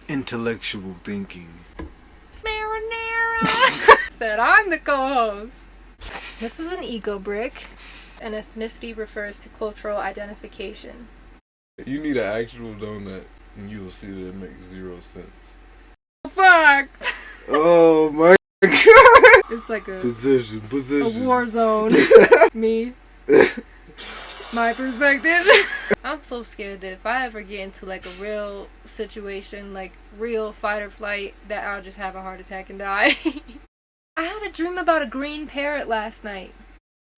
Intellectual thinking. Marinara said I'm the co-host. This is an ego brick. An ethnicity refers to cultural identification. You need an actual donut, and you will see that it makes zero sense. Fuck! Oh my god! It's like a Position. a war zone. Me. My perspective. I'm so scared that if I ever get into like a real situation, like real fight or flight, that I'll just have a heart attack and die. I had a dream about a green parrot last night.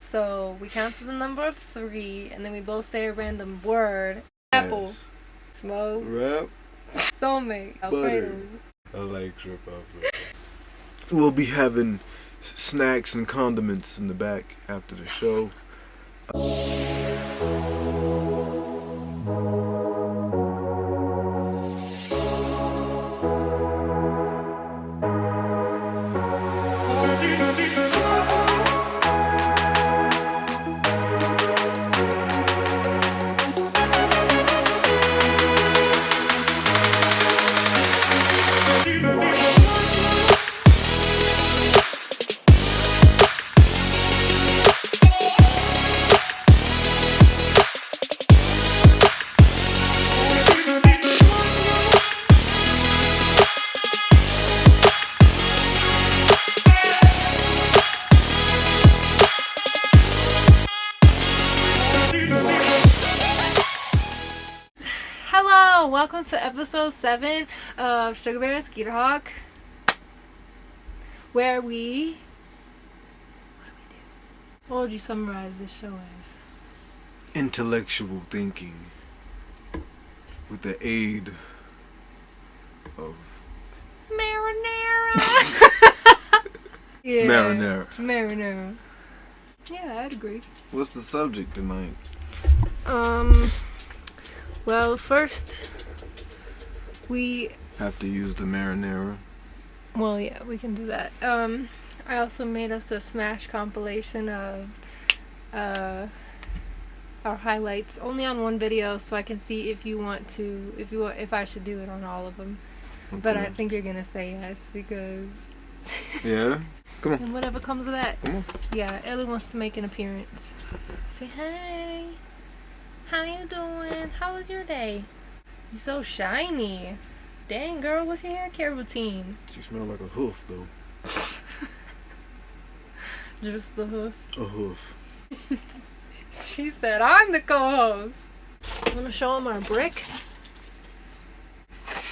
So we counted the number of 3, and then we both say a random word. Apple. Yes. Smoke. Rap. Soulmate. Butter. Alfredo. I like trip Alfredo. We'll be having snacks and condiments in the back after the show. Hello, welcome to episode 7 of Sugar Bear and Skeeter Hawk, where what do we do? What would you summarize this show as? Intellectual thinking. With the aid of Marinara. Yeah. Marinara. Yeah, I'd agree. What's the subject tonight? Well, first we Have to use the marinara. Well, yeah, we can do that. I also made us a smash compilation of our highlights, only on one video, so I can see if I should do it on all of them. Okay. But I think you're gonna say yes because. Yeah? Come on. And whatever comes of that. Come on. Yeah, Ellie wants to make an appearance. Say hey. How you doing? How was your day? You're so shiny. Dang, girl, what's your hair care routine? She smells like a hoof, though. Just the hoof. A hoof. She said, I'm the co-host. I'm gonna show them our brick.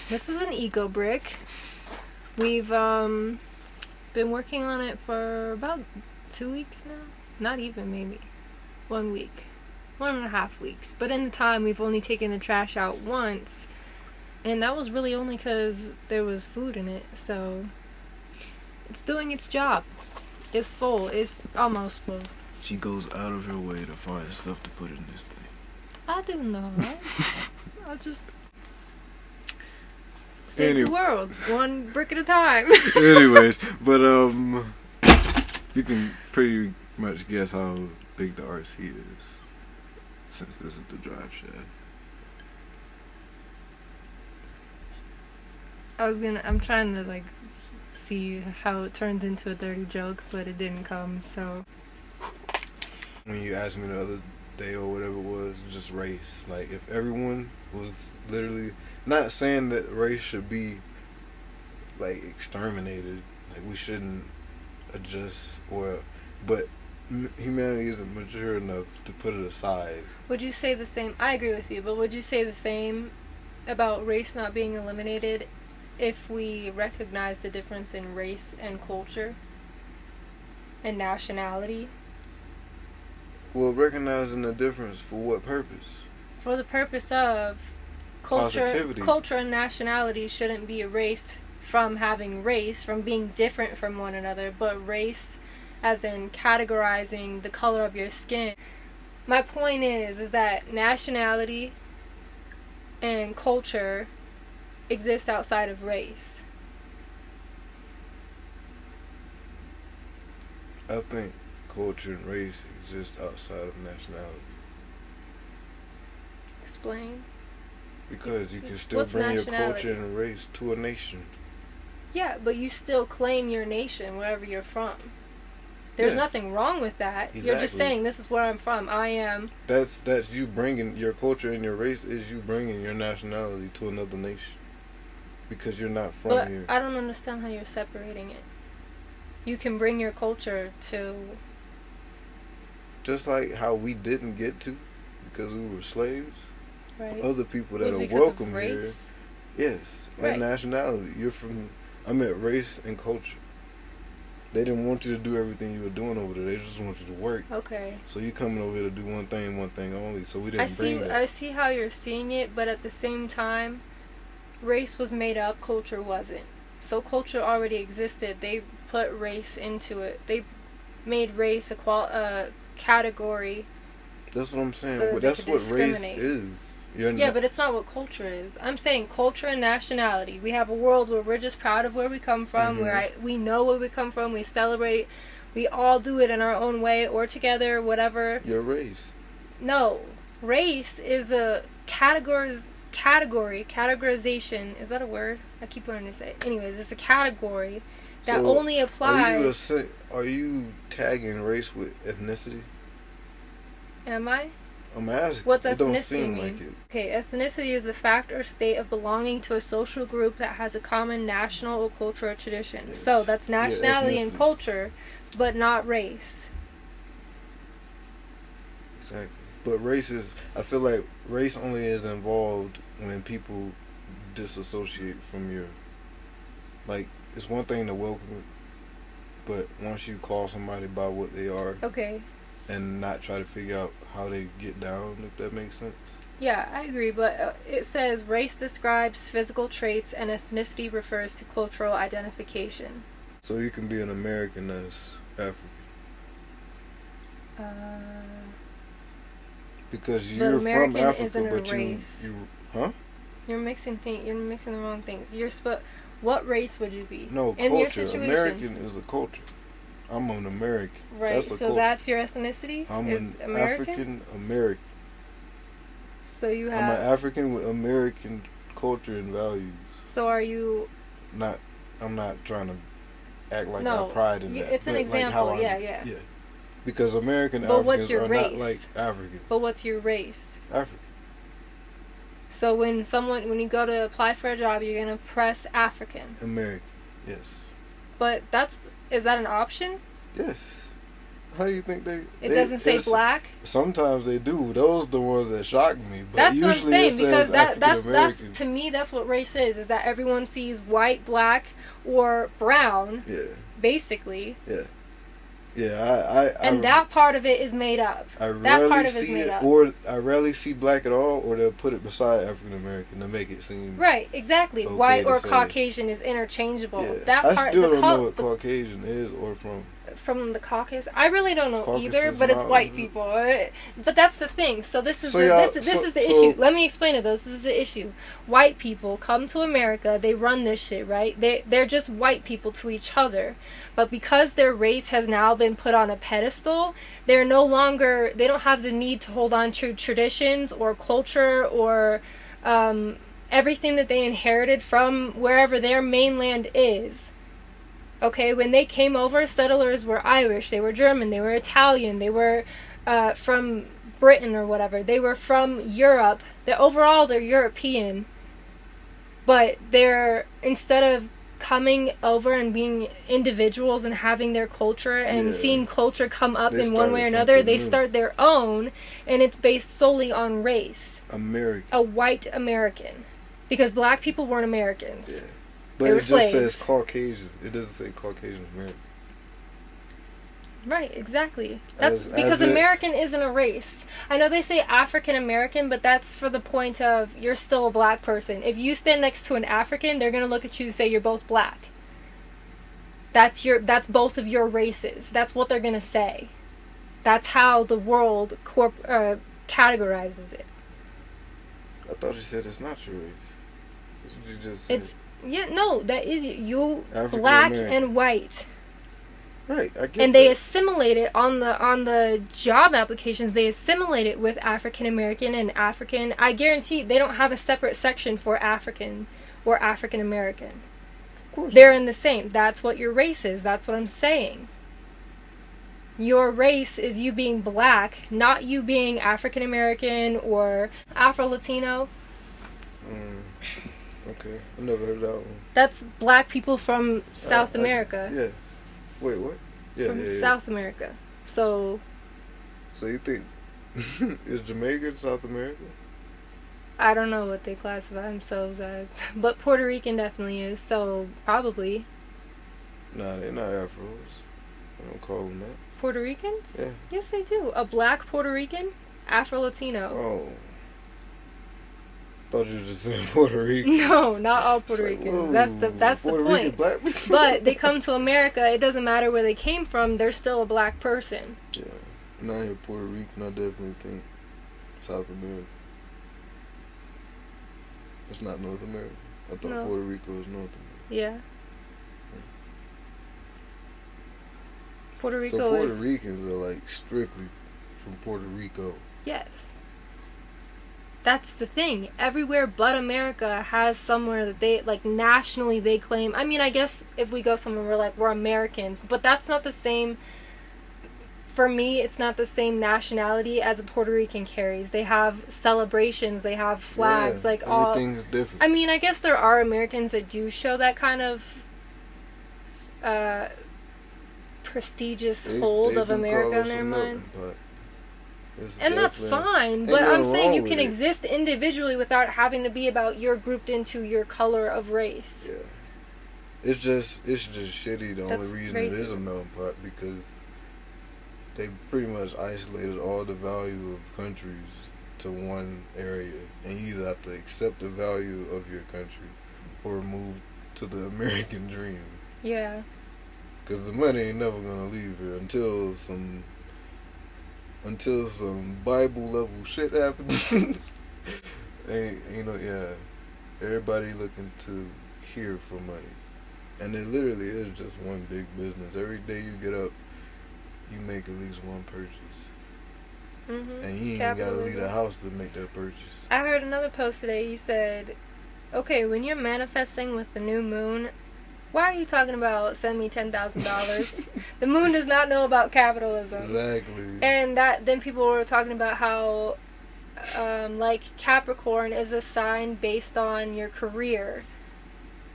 This is an ego brick. We've been working on it for about 2 weeks now. Not even, maybe 1 week. 1.5 weeks. But in the time, we've only taken the trash out once. And that was really only because there was food in it. So it's doing its job. It's full. It's almost full. She goes out of her way to find stuff to put in this thing. I do know. I'll just save the world one brick at a time. Anyways, but you can pretty much guess how big the RC is, since this is the drive shaft. I'm trying to like see how it turns into a dirty joke, but it didn't come, so. When you asked me the other day or whatever it was just race. Like, if everyone was literally, not saying that race should be, like, exterminated. Like, we shouldn't adjust but humanity isn't mature enough to put it aside. Would you say the same? I agree with you, but would you say the same about race not being eliminated if we recognize the difference in race and culture and nationality? Well, recognizing the difference for what purpose? For the purpose of Positivity. Culture and nationality shouldn't be erased from having race, from being different from one another, but race as in categorizing the color of your skin. My point is that nationality and culture exist outside of race. I think culture and race exist outside of nationality. Explain. Because you can still What's bring your nationality? culture and race to a nation. Yeah, but you still claim your nation wherever you're from. There's Yeah. nothing wrong with that. You're just Exactly. saying, this is where I'm from. I am. That's you bringing your culture and your race is you bringing your nationality to another nation. Because you're not from But here. I don't understand how you're separating it. You can bring your culture to. Just like how we didn't get to because we were slaves. Right. Other people It that was are because welcome of here. race. Yes. Right. And nationality. You're from I meant race and culture. They didn't want you to do everything you were doing over there. They just want you to work. Okay. So you coming over here to do one thing only. So we didn't bring that. I see how you're seeing it, but at the same time, race was made up, culture wasn't. So culture already existed. They put race into it. They made race a category. That's what I'm saying. So that Well, they that's could what race discriminate. is. You're Yeah, not, but it's not what culture is. I'm saying culture and nationality. We have a world where we're just proud of where we come from, we know where we come from, we celebrate, we all do it in our own way or together, whatever. your race. No, race is a categorization. Is that a word? I keep wanting to say it. Anyways, it's a category that So, only applies. Are you tagging race with ethnicity? Am I? I'm asking. What's It don't ethnicity seem mean? like it. Okay, ethnicity is the fact or state of belonging to a social group that has a common national or cultural tradition. Yes. So that's Yeah, nationality and ethnicity. culture, but not race. Exactly. But race is. I feel like race only is involved when people disassociate from your. Like, it's one thing to welcome it, but once you call somebody by what they are Okay. and not try to figure out how they get down, if that makes sense. Yeah, I agree, but it says race describes physical traits and ethnicity refers to cultural identification. So you can be an American that's African. Because But you're American from Africa, isn't a but race. You're mixing the wrong things. What race would you be? No, in culture. your situation? American is a culture. I'm an American. Right. That's a So culture. that's your ethnicity? I'm is an American? African American. So you I'm have an African with American culture and values. So are you I'm not trying to act like No, I pride in that. it's an but example, how I- yeah. Yeah. Because American But Africans what's your are not like race? African. But what's your race? African. So when you go to apply for a job, you're gonna press African. American. Yes. But is that an option? Yes. How do you think they? It doesn't say there's- black. Sometimes they do. Those are the ones that shock me. But That's what I'm usually saying it because says that's African-American. to me that's what race is that everyone sees white, black, or brown, Yeah. basically, Yeah. and that part of it is made up. I that rarely part of it is see made it, up. or I rarely see black at all, or they'll put it beside African American to make it seem Right, exactly. Okay White to or say. Caucasian is interchangeable. Yeah. That I part, still the don't know what Caucasian is or from. from the Caucasus, I really don't know Caucasus either. But it's white Mountains. people. But that's the thing. So this is So the y'all- this is the issue. Let me explain it. This is the issue. White people come to America. They run this shit, right? They're just white people to each other. But because their race has now been put on a pedestal, they're no longer. They don't have the need to hold on to traditions or culture or everything that they inherited from wherever their mainland is. Okay, when they came over, settlers were Irish, they were German, they were Italian, they were from Britain or whatever. They were from Europe. Overall, they're European. But instead of coming over and being individuals and having their culture and seeing culture come up They in one way or started another, something they new. start their own, and it's based solely on race. American. A white American. Because black people weren't Americans. Yeah. But They it were just slaves. says Caucasian. It doesn't say Caucasian American. Right, exactly. That's As because it- American isn't a race. I know they say African American, but that's for the point of you're still a black person. If you stand next to an African, they're gonna look at you and say you're both black. That's both of your races. That's what they're gonna say. That's how the world categorizes it. I thought you said it's not your race. That's what you just said. That is you African black American. and white. Right, I get And they that. assimilate it on the job applications. They assimilate it with African American and African. I guarantee they don't have a separate section for African or African American. Of course. They're in the same. That's what your race is. That's what I'm saying. Your race is you being black, not you being African American or Afro Latino. Okay, I never heard that one. That's black people from South I- America. Yeah. Wait, what? Yeah, From yeah. South America. So So you think is Jamaica South America? I don't know what they classify themselves as, but Puerto Rican definitely is. So probably Nah, they're not Afros. I don't call them that. Puerto Ricans. Yeah. Yes, they do. A black Puerto Rican, Afro Latino. Oh. Thought you were just saying Puerto Rican. No, not all Puerto It's like, Ricans. whoa, That's the Puerto point. Rican black people? But they come to America. It doesn't matter where they came from. They're still a black person. Yeah. Now you're Puerto Rican, I definitely think South America. It's not North America. I thought No. Puerto Rico was North America. Yeah. Puerto Rico So Puerto is Ricans are like strictly from Puerto Rico. yes. That's the thing. Everywhere but America has somewhere that they, like, nationally they claim. I mean, I guess if we go somewhere, we're like, we're Americans. But that's not the same. For me, it's not the same nationality as a Puerto Rican carries. They have celebrations. They have flags. Yeah, like, all. everything's different. I mean, I guess there are Americans that do show that kind of prestigious hold They of do America call in us their a melting minds. pot. It's And that's definitely- fine, ain't but I'm nothing saying wrong you with can it. exist individually without having to be about you're grouped into your color of race. Yeah. It's just shitty. The That's only reason it is a racism. melting pot because they pretty much isolated all the value of countries to one area, and you either have to accept the value of your country or move to the American dream. Yeah. Because the money ain't never gonna leave here until some Bible level shit happens. Yeah. Everybody looking to here for money. And it literally is just one big business. Every day you get up, you make at least one purchase. Mm-hmm. And you ain't even gotta leave the house to make that purchase. I heard another post today. He said, okay, when you're manifesting with the new moon, why are you talking about send me $10,000? The moon does not know about capitalism. Exactly. And then people were talking about how, like, Capricorn is a sign based on your career.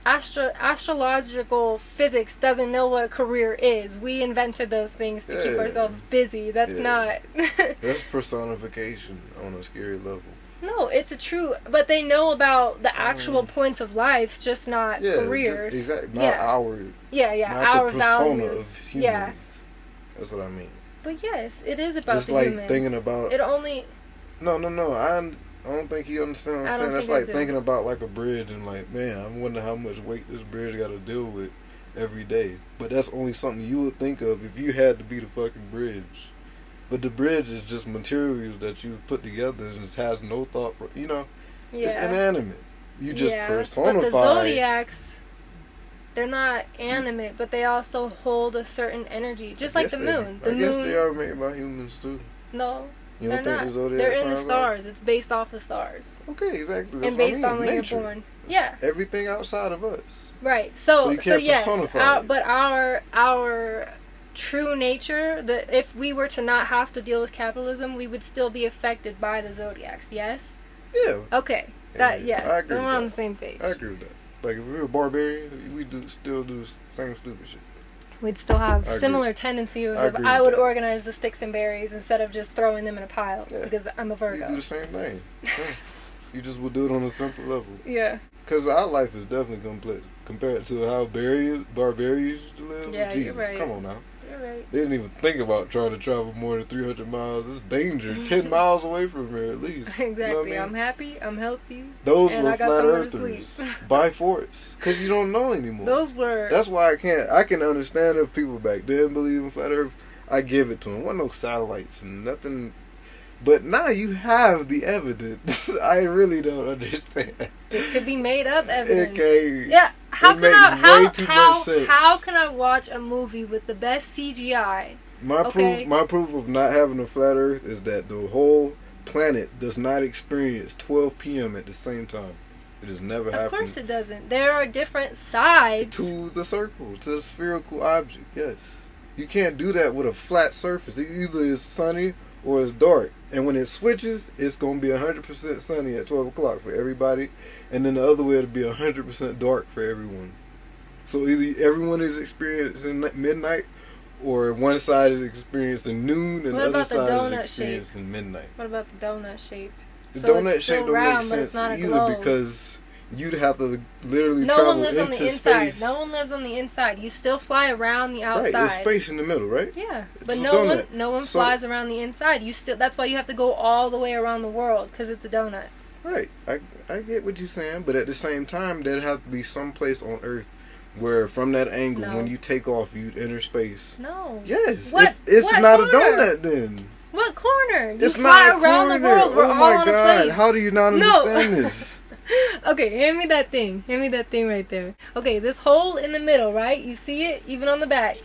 Astrological physics doesn't know what a career is. We invented those things to keep Yeah. ourselves busy. That's Yeah. not... That's personification on a scary level. No, it's a true... But they know about the actual points of life, just not Yeah, careers. exactly. Not Yeah. our, Yeah, not our the persona values. of humans. Yeah. That's what I mean. But yes, it is about It's the like humans. thinking about- It only... No. I don't think you understand what I I'm don't saying. That's think I like do. thinking about like a bridge and like, man, I wonder how much weight this bridge got to deal with every day. But that's only something you would think of if you had to be the fucking bridge. But the bridge is just materials that you've put together and it has no thought. You know, it's Yeah. inanimate. You just Yeah, personify. but the zodiacs, they're not animate, but they also hold a certain energy, just like the moon. The I guess moon, they are made by humans too. no, You they're don't think not. the zodiac They're in the signs are? stars. It's based off the stars Okay, exactly. That's and what I based mean. on when Nature. you're born. It's Yeah, everything outside of us. right. So So, you can't yes, personify it. but our true nature, if we were to not have to deal with capitalism, we would still be affected by the zodiacs. Yes. Yeah, Okay. I Then agree we're with on that. the same page. I agree with that. Like if we were barbarians, we still do the same stupid shit. We'd still have I agree. similar tendencies I of agree I with would that. organize the sticks and berries instead of just throwing them in a pile Yeah. because I'm a You Virgo. do the same thing. Yeah. You just would do it on a simple level. Yeah. Because our life is definitely complex compared to how barbarians used to live. Yeah, you're Jesus, right. come on now. You're right. They didn't even think about trying to travel more than 300 miles. It's danger. 10 miles away from here at least. You know what I Exactly. mean? I'm happy. I'm healthy. Those and were I got flat somewhere to earthers sleep. by force. Because you don't know anymore. Those were. That's why I can understand if people back then believe in flat earth. I give it to them. Wasn't no satellites and nothing. But now you have the evidence. I really don't understand. It could be made up evidence. Okay. Yeah. how It can I makes way too how much sense. how can I watch a movie with the best CGI? Okay. My proof of not having a flat Earth is that the whole planet does not experience 12 p.m. at the same time. It has never happened. Of course it doesn't. There are different sides. To the circle, to the spherical object. Yes, you can't do that with a flat surface. It either is sunny or it's dark. And when it switches, it's gonna be 100% sunny at 12 o'clock for everybody, and then the other way it'll be 100% dark for everyone. So either everyone is experiencing midnight, or one side is experiencing noon, and What the other about the side donut is experiencing midnight. What about the donut shape? The So it's donut still shape don't round, make but it's sense not a either globe. because you'd have to literally No travel one lives on into the inside. space. No one lives on the inside. You still fly around the Right, outside. there's space in the middle, right? Yeah, It's but a no one donut. So- flies around the inside. You still that's why you have to go all the way around the world because it's a donut. Right. I get what you're saying, but at the same time, there'd have to be some place on Earth where, from that angle, No. when you take off, you'd enter space. No. Yes. What- If it's what not corner? a donut, then What corner? You it's fly not a around corner. the world. We're Oh all my on a God! place. How do you not No. understand this? Okay, hand me that thing. Hand me that thing right there. Okay, this hole in the middle, right? You see it? Even on the back.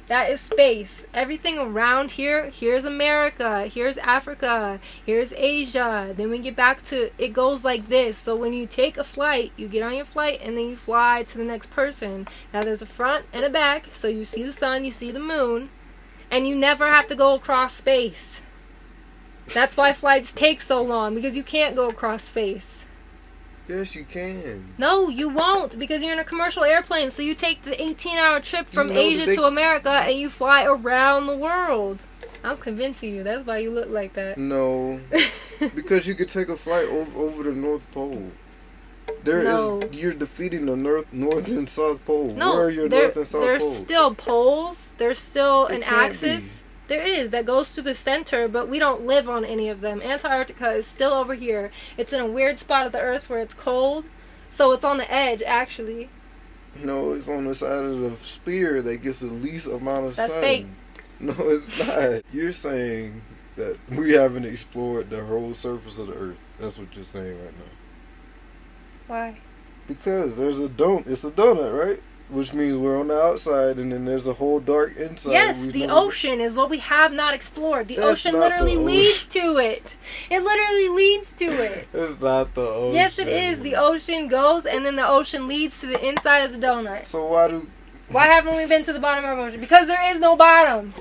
That is space. Everything around here, here's America, here's Africa, here's Asia. Then we get back to, it goes like this. So when you take a flight, you get on your flight and then you fly to the next person. Now there's a front and a back. So you see the sun, you see the moon, and you never have to go across space. That's why flights take so long, because you can't go across space. Yes, you can. No, you won't, because you're in a commercial airplane. So you take the 18-hour trip from You know Asia that they- to America and you fly around the world. I'm convincing you. That's why you look like that. No, because you could take a flight over the North Pole. No. You're defeating the North and South Pole. No, Where are your there- North and South there's Poles? still poles. There's still It an can't axis. There is. That goes through the center, but we don't live on any of them. Antarctica is still over here. It's in a weird spot of the Earth where it's cold. So it's on the edge, actually. No, it's on the side of the sphere that gets the least amount of That's sun. fake. No, it's not. You're saying that we haven't explored the whole surface of the Earth. That's what you're saying right now. Why? Because there's a donut. It's a donut, right? Which means we're on the outside, and then there's a whole dark inside. Yes, we the never- ocean is what we have not explored. The That's ocean not literally the ocean. leads to it. It literally leads to it. It's not the ocean. Yes, it is. The ocean goes, and then the ocean leads to the inside of the donut. So why do? Why haven't we been to the bottom of the ocean? Because there is no bottom.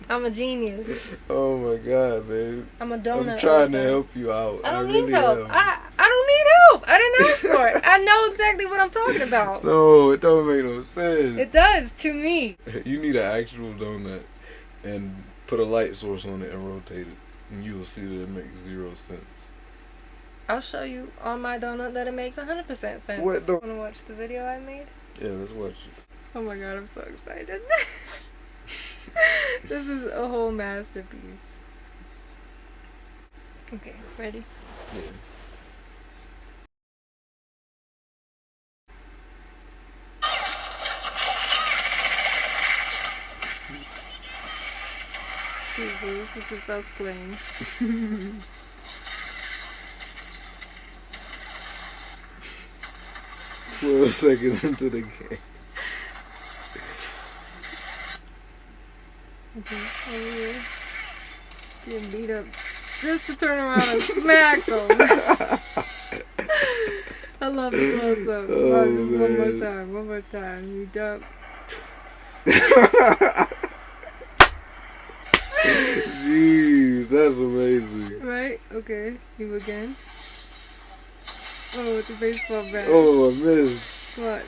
I'm a genius. Oh my God, babe! I'm a donut. I'm trying to also. help you out. I don't really need help. am. I don't need help. I didn't ask for it. I know exactly what I'm talking about. No, it don't make no sense. It does to me. You need an actual donut and put a light source on it and rotate it, and you will see that it makes zero sense. I'll show you on my donut that it makes 100% sense. What the- Want to watch the video I made? Yeah, let's watch it. Oh my god, I'm so excited. This is a whole masterpiece. Okay, ready? Yeah. Jesus, this is just us playing. 12 seconds into the game. Okay, over here. Getting beat up just to turn around and smack them. I love the close up. Oh, Watch this one more man. time. One more time. You duck. Jeez, that's amazing. Right? Okay. You again. Oh, with the baseball bat. Oh, I missed. What?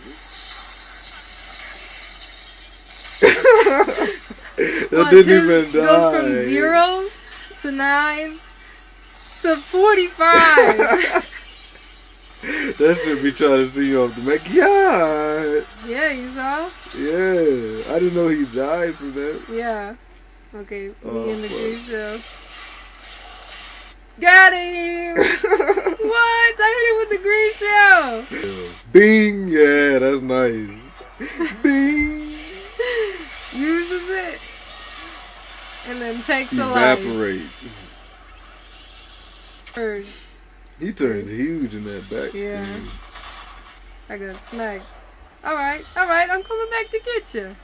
That Watch, didn't his even die. goes from 0 to 9 to 45. That should be trying to see you off the back. Yeah, Yeah, you saw? yeah. I didn't know he died from that. Yeah. Okay, Oh, me in the fuck. green shell. Got him! What? I hit him with the green shell! Bing, yeah, that's nice. Bing, Uses it and then takes a life. evaporates. Bird. He turns huge in that back Yeah. screen. I got smacked. Alright, I'm coming back to get you.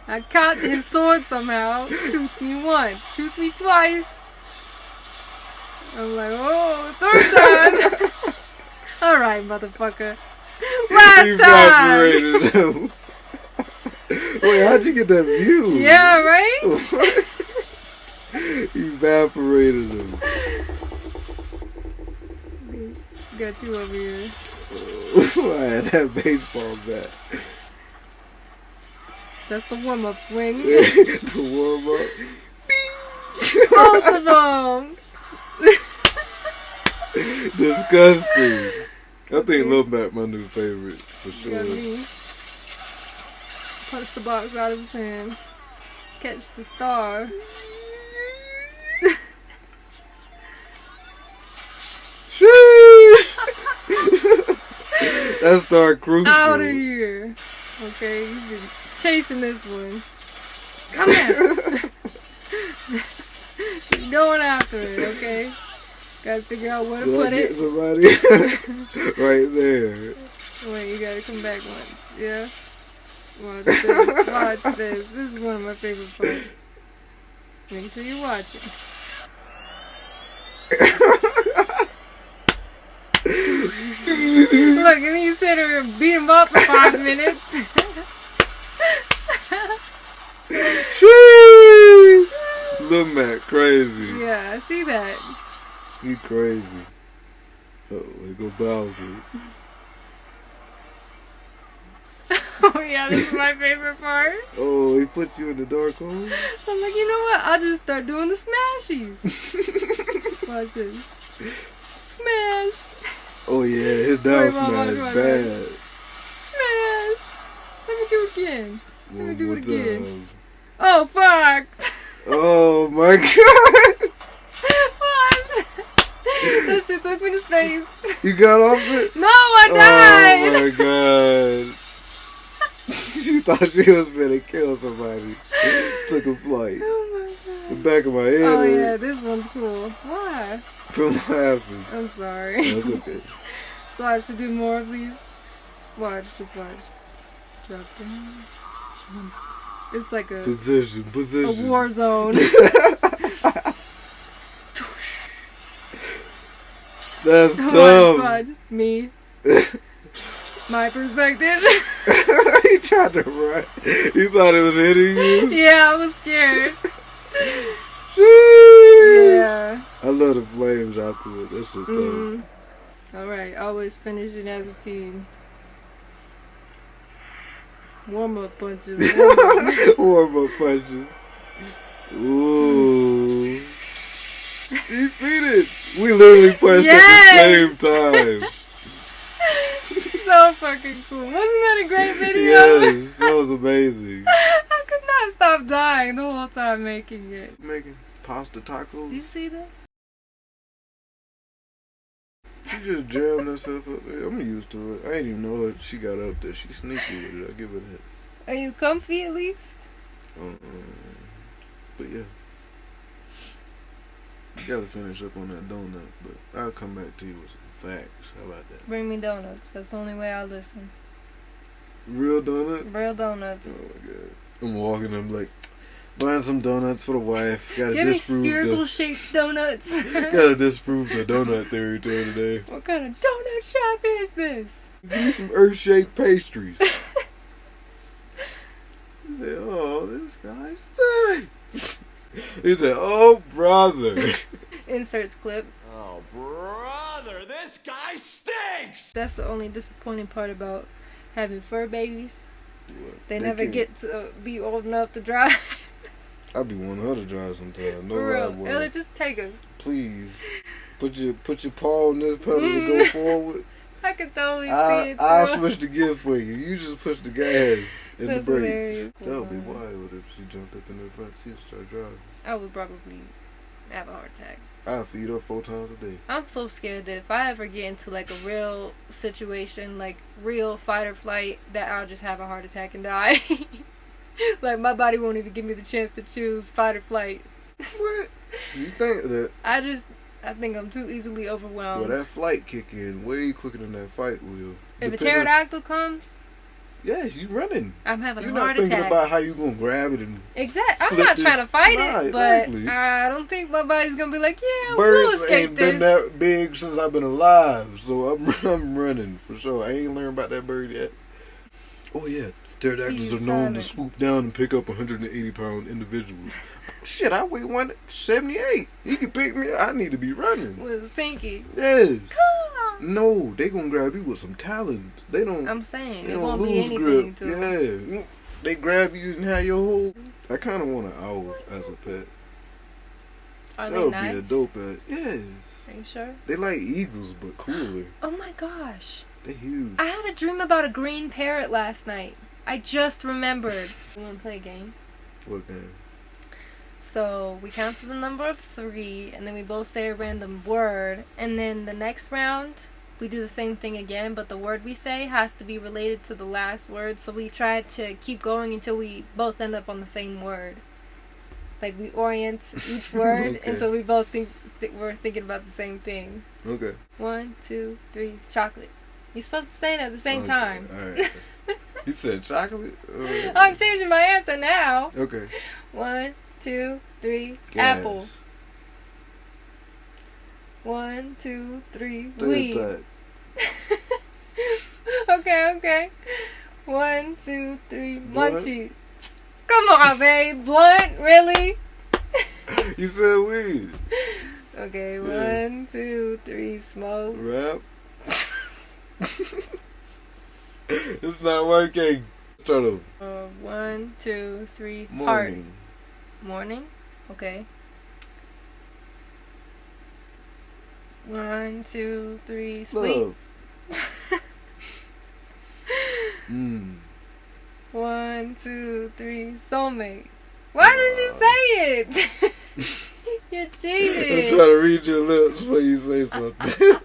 I caught his sword somehow. Shoots me once, shoots me twice. I'm like, oh, third time. Alright, motherfucker. Last time. Evaporated him. Wait, how'd you get that view? Yeah, right? Evaporated him. Got you over here. I had that baseball bat. That's the warm-up swing. To warm up. Both of them. Disgusting. I think Lil Mac my new favorite for You got sure. me. Punch the box out of his hand. Catch the star. That's Star Crucial. Out of here. Okay, you've been chasing this one. Come here. You're going after it, okay? Gotta figure out where to Did I put get it. somebody right there. Wait, you gotta come back once. Yeah? Watch this. Watch this. This is one of my favorite parts. Make sure you watch it. Look, and then you sit there and beat him up for 5 minutes. Sheesh. Lil Mac crazy. Yeah, I see that. He crazy. Oh, here go Bowser. Oh yeah, this is my favorite part. Oh, he put you in the dark hole? So I'm like, you know what? I'll just start doing the smashies. Watch this. Smash! Oh yeah, his down Wait, Mama, smash come on, bad. Smash! Let me do it again. Let me One do more it again. time. Oh, fuck! Oh my god! What? That shit took me to space. You got off it? No, I died! Oh my god. She thought she was gonna kill somebody. Took a flight. Oh my The god. back of my head Oh hurt yeah, this one's cool. Why? from laughing. I'm sorry. That's okay. So I should do more of these? Watch, just watch. Drop down. It's like a Position. war zone. That's Watch, dumb. watch. Me. My perspective. He tried to run. He thought it was hitting you. Yeah, I was scared. Sheesh. Yeah. I love the flames afterward. That shit tough. Mm. Alright, always finishing as a team. Warm up punches. Warm up punches. Ooh. Defeated. We literally punched at the same time. So fucking cool. Wasn't that a great video? Yes, that was amazing. I could not stop dying the whole time making it. Making pasta tacos. Do you see this? She just jammed herself up there. I'm used to it. I ain't even know her. She got up there. She sneaky with it. I give her that. Are you comfy at least? But yeah. You gotta finish up on that donut, but I'll come back to you with some facts. How about that? Bring me donuts. That's the only way I'll listen. Real donuts? Real donuts. Oh my god. I'm walking, I'm like, buying some donuts for the wife. Do Gotta you have any disprove spherical shaped donuts? gotta disprove the donut theory to today. What kind of donut shop is this? Give me some earth-shaped pastries. He said, oh, this guy stinks. He said, oh, brother. Inserts clip. Oh, brother, this guy stinks! That's the only disappointing part about having fur babies. What? They never can't- get to be old enough to drive. I be wanting her to drive sometime. No For lie, real. boy. Ellie, just take us. Please. Put your paw on this pedal to go forward. I could totally see it. I'll too. switch the gear for you. You just push the gas and That's the brakes. hilarious. That would be wild if she jumped up in the front seat and started driving. I would probably have a heart attack. I'll feed her 4 times a day. I'm so scared that if I ever get into like a real situation, like real fight or flight, that I'll just have a heart attack and die. Like my body won't even give me the chance to choose fight or flight. What? You think that? I I think I'm too easily overwhelmed. Well, that flight kick in way quicker than that fight will. If a Depending- pterodactyl comes, Yes, you running. I'm having You're a not heart thinking attack. about how you gonna grab it and Exactly. I'm flip not this- trying to fight Nah, it, but exactly. I don't think my body's gonna be like, yeah, we'll birds escape ain't this. been that big since I've been alive. So I'm running for sure. I ain't learned about that bird yet. Oh yeah, pterodactyls He's are known to silent. swoop down and pick up 180-pound individuals. Shit, I weigh 178. He can pick me up. I need to be running. With a pinky. Yes. No, they gonna grab you with some talons. They don't. I'm saying They it don't won't be lose anything grip. to them. Yeah, they grab you and have your whole. I kind of want an owl as a pet. Are That they would nice? be a dope pet. Yes, Are you sure? they like eagles but cooler. Oh my gosh. They huge. I had a dream about a green parrot last night. I just remembered. You want to play a game? What game? So we count to the number of 3, and then we both say a random word, and then the next round we do the same thing again, but the word we say has to be related to the last word. So we try to keep going until we both end up on the same word. Like we orient each word Okay. until we both think we're thinking about the same thing. Okay. 1, 2, 3, chocolate. You're supposed to say it at the same Okay, time. All right. You said chocolate. I'm changing my answer now. Okay. 1, 2, 3, Gas. apple. 1, 2, 3, Take weed. that. Okay. 1, 2, 3, Blunt. munchie. Come on, babe. Blunt, really? You said weed. Okay, Yeah. 1, 2, 3, smoke. Rap. It's not working. Start over. 1, 2, 3, heart. Morning. Morning? Okay. 1, 2, 3, sleep. Love. Mm. 1, 2, 3, soulmate. Why did you say it? You I'm cheated. trying to read your lips before you say something.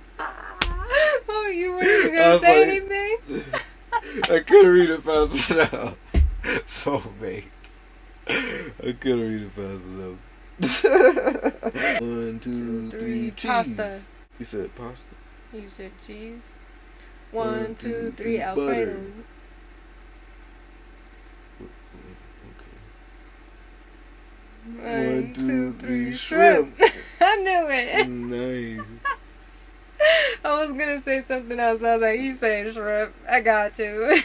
Oh, you weren't even I gonna was say like- anything? I couldn't read it fast enough. Soulmate. I couldn't read it fast enough. 1, 2, 3, cheese. pasta. You said pasta. You said cheese. 1, 1, 2, 3, 3, Alfredo. butter. Okay. 1, 2, 3, shrimp. I knew it. Nice. I was gonna say something else, but I was like, you say shrimp. I got to.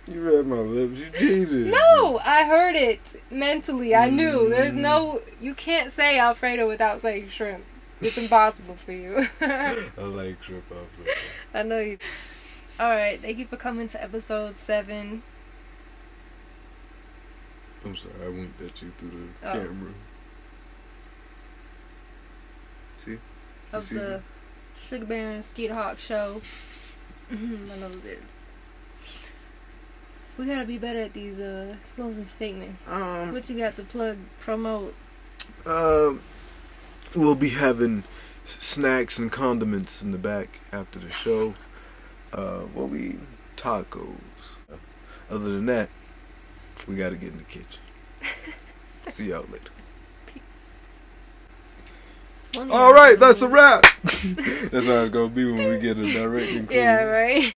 You read my lips. You cheated. No, I heard it mentally. I knew. There's no. You can't say Alfredo without saying shrimp. It's impossible for you. I like shrimp Alfredo. I know you. Alright, thank you for coming to episode 7 I'm sorry, I winked at you through the Oh. camera. See? You of see the me? Sugar Bear and Skeet Hawk show. I know it. We gotta be better at these closing statements. What you got to plug, promote? We'll be having snacks and condiments in the back after the show. We'll be eating tacos. Other than that, we gotta get in the kitchen. See y'all later. One All right, more. that's a wrap. That's how it's gonna be when we get a directing crew. Yeah, right.